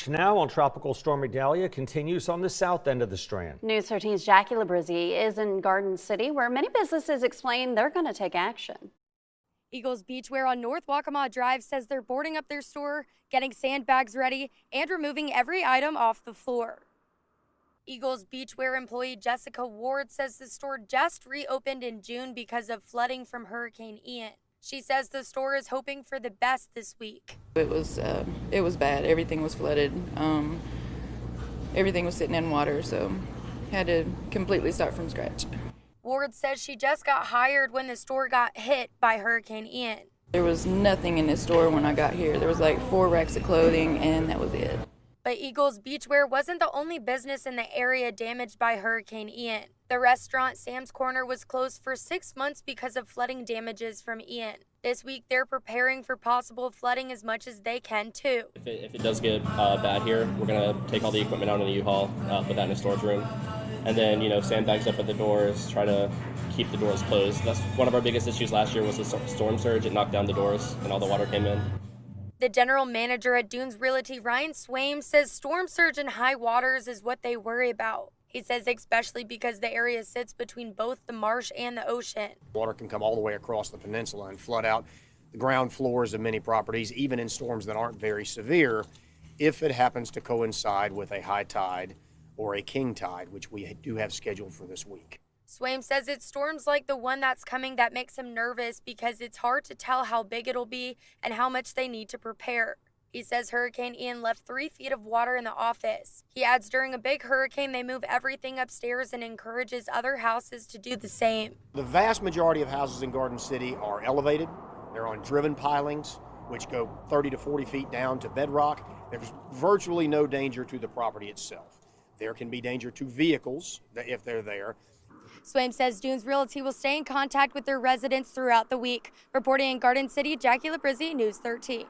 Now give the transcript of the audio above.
Now on Tropical Storm Idalia continues on the south end of the Strand. News 13's Jackie Labrizzi is in Garden City, where many businesses explain they're going to take action. Eagles Beachwear on North Waccamaw Drive says they're boarding up their store, getting sandbags ready, and removing every item off the floor. Eagles Beachwear employee Jessica Ward says the store just reopened in June because of flooding from Hurricane Ian. She says the store is hoping for the best this week. It was bad. Everything was flooded. Everything was sitting in water, so had to completely start from scratch. Ward says she just got hired when the store got hit by Hurricane Ian. There was nothing in this store when I got here. There was like 4 racks of clothing, and that was it. But Eagles Beachwear wasn't the only business in the area damaged by Hurricane Ian. The restaurant Sam's Corner was closed for 6 months because of flooding damages from Ian. This week, they're preparing for possible flooding as much as they can, too. If it does get bad here, we're going to take all the equipment out in the U-Haul, put that in a storage room. And then, sandbags up at the doors, try to keep the doors closed. That's one of our biggest issues last year was the storm surge. It knocked down the doors and all the water came in. The general manager at Dunes Realty, Ryan Swaim, says storm surge and high waters is what they worry about. He says especially because the area sits between both the marsh and the ocean. Water can come all the way across the peninsula and flood out the ground floors of many properties, even in storms that aren't very severe, if it happens to coincide with a high tide or a king tide, which we do have scheduled for this week. Swaim says it's storms like the one that's coming that makes him nervous because it's hard to tell how big it'll be and how much they need to prepare. He says Hurricane Ian left 3 feet of water in the office. He adds during a big hurricane, they move everything upstairs and encourages other houses to do the same. The vast majority of houses in Garden City are elevated. They're on driven pilings, which go 30 to 40 feet down to bedrock. There's virtually no danger to the property itself. There can be danger to vehicles if they're there. Swaim says Dunes Realty will stay in contact with their residents throughout the week. Reporting in Garden City, Jackie Labrizzi, News 13.